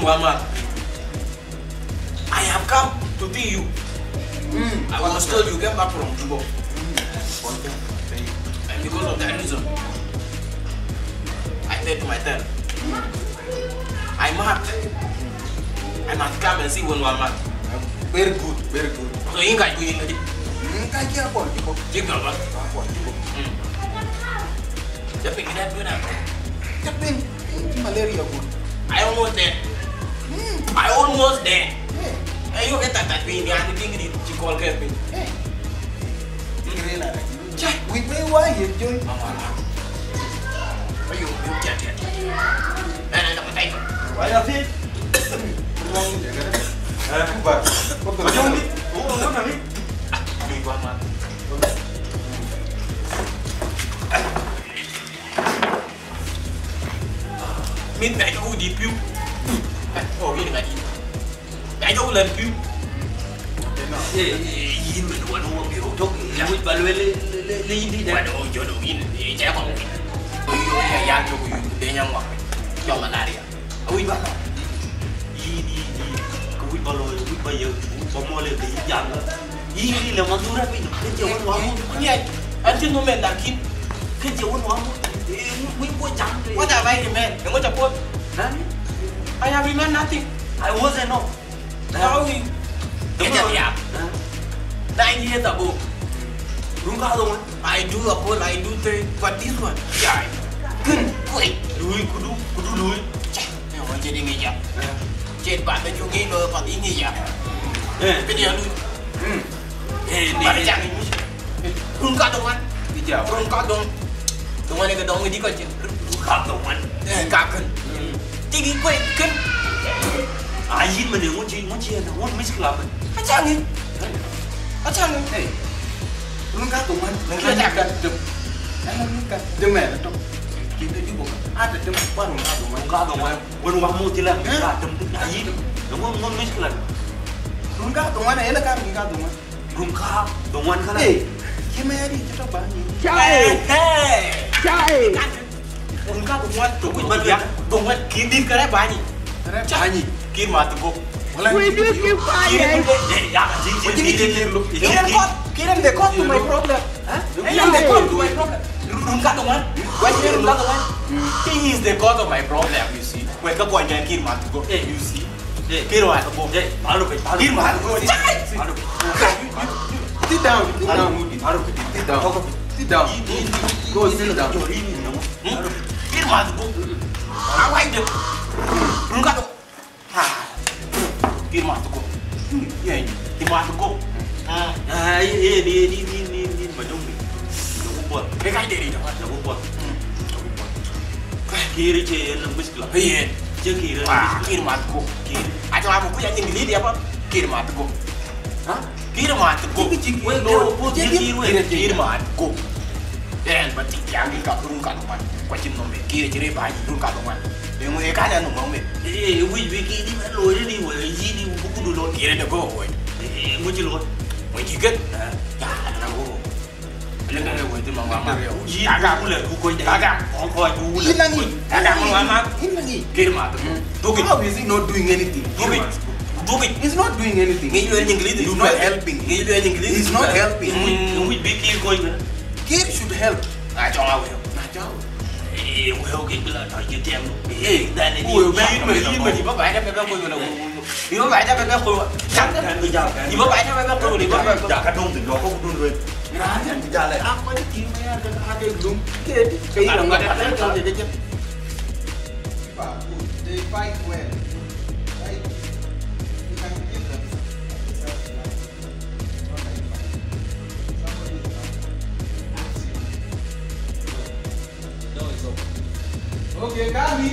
Muhammad, I have come to see you. I was told you came back from Juba. And because of that reason, I said to myself, I must come and see one Muhammad. Very good, very good. So you can't do it. Kaki apa? Cik apa? Tapi kita tu nak. Tapi malaria good. I almost there. I almost there. Ayo kita tak ni ada tinggi di Cikol ke ni. Kira lah. Cai, We pay why you join? ayo, cai. Nak pakai. Wala fit. Buat. Macam ni. Oh, mana ni? Ni Muhammad. Min đại cho đi piu. Oh, ini lagi. Đại cho lần piu. Yin mình quên uống biểu thuốc. Quýt bà lùi lên đi đây. Waduh, jodoh ini saya mau. Iyo ya cho dia yang mau. Cho malaria. Ui ba. Ini quýt bà lùi, quýt bà giờ. Bà mua lên thì dặn đó. Ini là mà tôi ra bây giờ. Cái chiều ăn hoang không? Ni anh chưa nói đã kịp. Cái chiều ăn hoang không? Quýt bố trắng. What have I man? Đừng có chọc quân. I have man nothing. I wasn't no. Sao đi? Cái gì vậy? Đây như thế bộ. Đúng không rồi? I do a whole, I do three, but this one, yeah, good, quick. Lùi, kudu lùi. Yang macam ni ni je. Cik, pak tu juga lo, pak ini je. Tapi dia lu, pada jangan ini. Rungkat dong kan? Rungkat dong. Dong mana ke dong ni kau cik? Rungkat dong kan? Kaken. Tinggi quick kan? Ayin mà nếu muốn chia là muốn mấy làm mình. Macam ni. Macam ni. Lengkap tuh man. Kita cakap. Lengkap. Demai tu. Kita juga ada demai baru lengkap tuh man. Rungkat dong kan? When kamu tidak rungkat dong tu ayin. Muốn mấy làm. Lengkap tuh man. Enak kan lengkap tuh man. Rungkat dong kan? Gimana ni? Kita bani. Cai. Rungkat dong kan? Dong kan kini kerana bani. Bani. Kini mati go. We do keep quiet. Kirim the cause to my problem. Kirim the cause to my problem. Rungkat dong kan? Why you rungkat dong kan? He is the cause of my problem, you see. When kau jangan kirim mati go, you see. Kirim mati go. Malu pe. Kirim mati go. Malu pe. Sit down. Sit down. Sit down. Sit down. Go sit down. Kirim mati go. Awak itu. Rungkat dong. Kirim mati go. Kirim mati go. Ini macam ni. Aku buat. Mereka jadi dah. Aku buat. Kiri je lembus kelak. Iya. Je kiri. Kirim mati go. Kiri. Aja kamu ku yang tinggi dia apa? Kirim mati go. Kirim mati go. Weh, kau Kirim mati go. Dan berarti yang kita rungkat dong. Kau cim nomor. Kiri ciri baju rungkat dong. Yang mereka ada nomor. Wih, kiri ni loi ni, weh, ini buku dulu. Kiri dah go. Muncul loi. Mau jiget? Ya, ada go. Bilang ada go itu mama. Agak aku lah, aku kau agak. Kau aku lah. Hilangi. Agak mama. Hilangi. Kirim mati go. Dugit. How is he not doing anything? Dugit. Dugit. He's not doing anything. Ngayon yung English. He's not helping. Ngayon yung English. He's not helping. Wih, bikin kau ni. Kid should help. Ah, jangan awal. Nah, jauh. Weh, okay, bila tak je tiang tu. Dan ni. Ini mà phải đáp cái cô là đi có phải đáp cái cô chắc Kan tu jauh kan. đi có phải đáp cái cô đi có phải Tak kadung tu, kau pun dulu. Nah, yang di jalan. Apa ni kiri ada belum? Kid. Kayak orang ada kalau dia je. Bagus. They fight well. Right? You can give them. Okay, kami.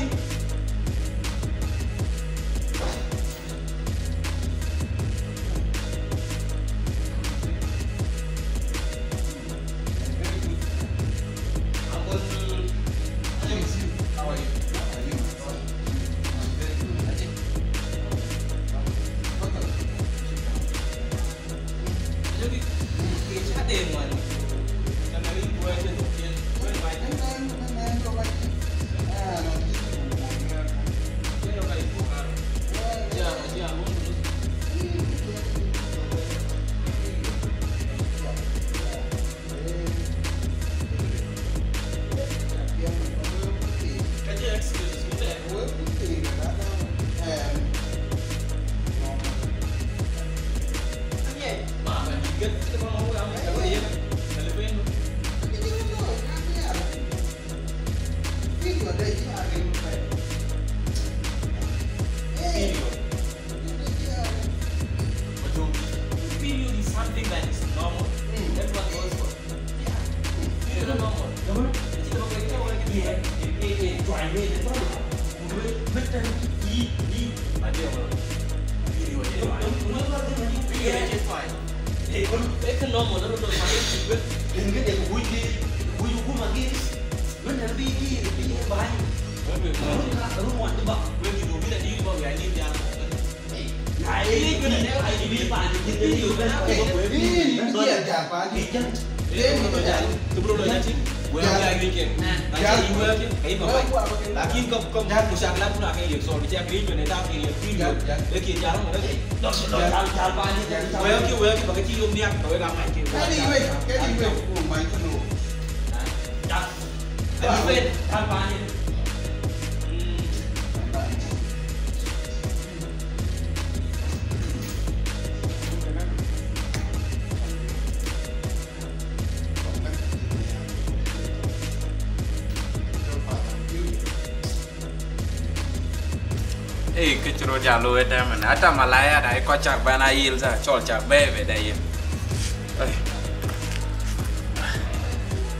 Kecuru jalu itu mana? Ada Malaya ada kocak banail sa, colcak bebe dah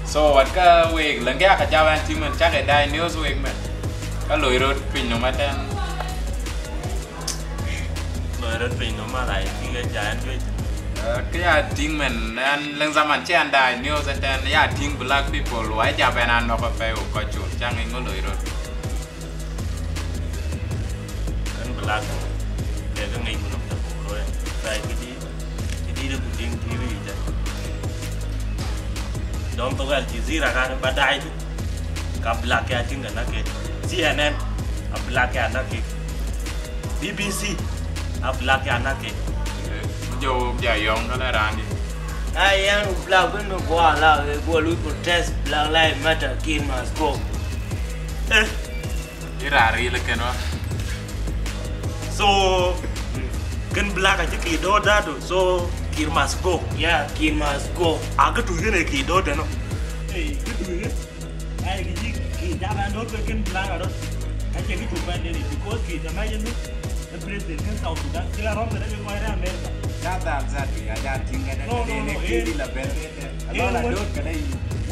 So what ka week lengke akajawan timun cak ada news week man. Kalau irut pinjamatan. Irut pinjamatan tiga jalan tu. Kaya ting man, dan leng zaman cian ada news dan ya ting black people, wajah jabanan apa pay kocur, jangan ngolo irut. Black, dia kan ngai gunung terpukul, saya jadi kucing TV je. Dom tu kan Jazeera kan badai tu, kap black ya tinggal nak ke CNN, kap black ya nak ke BBC, kap black ya nak ke. Jauh jayong kalau randi. Yang black pun gua lah, gua lu protest Black Lives Matter, Kid must go. Irari lekan wah. So, kan black aja kido dah tu. So, Kid must go. Yeah, Kid must go. Aku tu ni kido dah no. Gitu ni. Gigi kita kan dot kan black ada. Aja gitu pandai ni. Because kita macam ni, presiden kan South Sudan. Kila orang ada yang main Amerika. Kata zat ya, jadi tinggal ada ni kiri label ni. Kalau ada dot kadai.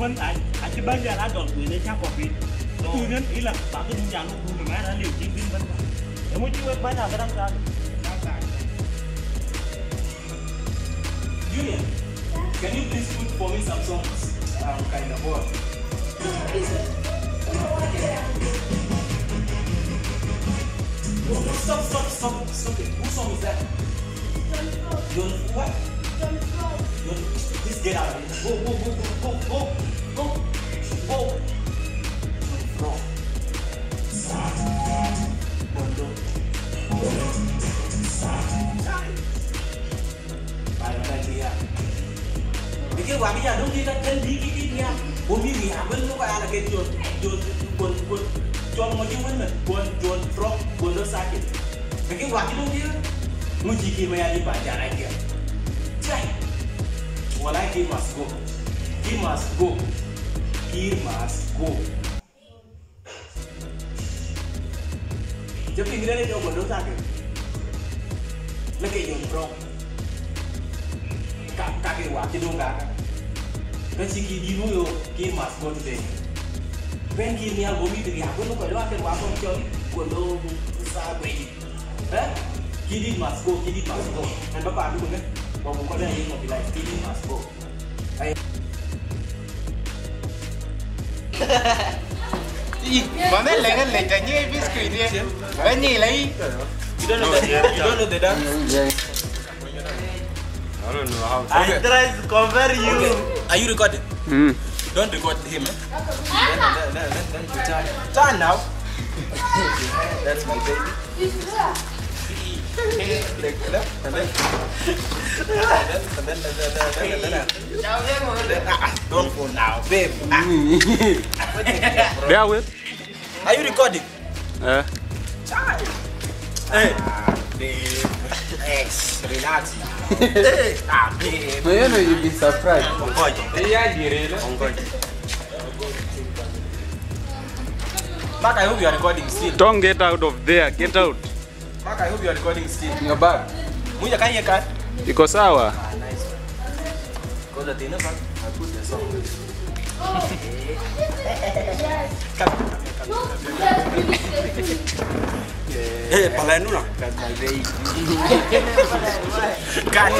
Wan aja banyak ada dot ni cakap kopi. Tu ni ilah pakai tunjuk lu tu mana liu cincin ban. Emoji web banyak kadang-kadang. Julian, can you please put for me some songs? I'm kind of bored. Stop it. Whose song is that? John what? John, please get out of here. Go. Bro. Cái quả bây giờ đúng đi chân đi cái nha, hôm đi nghỉ bên lúc ai là cái chuột cho nó chứ bên mình chuột frog chuột nó sai kìa, cái quả cái đúng chứ, muốn chỉ khi mày đi bài trả lại kìa, chạy, quả lại Kid must go, chứ khi người đó chuột nó sai kìa, lấy cái chuột frog. Kakek wakil dong kakak. Kan si Kid dulu Kid must go today. Ben Kid ni aku ni teri aku nak kalau akan wakil cakap kalau usah begini. Kid must go. Dan bapa aku kan, bawa kau dah yang mobil lain. Kid must go. Mana lengan lengannya biskuit dia. Banyak lagi. You don't know the dance? I don't know how. I try to cover you. Okay. Are you recording? Don't record him. Turn now. That's my baby. Don't phone now, babe. Bear with. Are you recording? Hey, babe. Ex, relax. Babe. You know you'll be surprised. Mark, I hope you are recording still. Don't get out of there. Get out. Mark, I hope you are recording still. In your bag. Muja kan ya kan? Iko sawa. Nice. Kau dah tena bang? I put the song. Cut. Eh, palain dulu lah. Kan.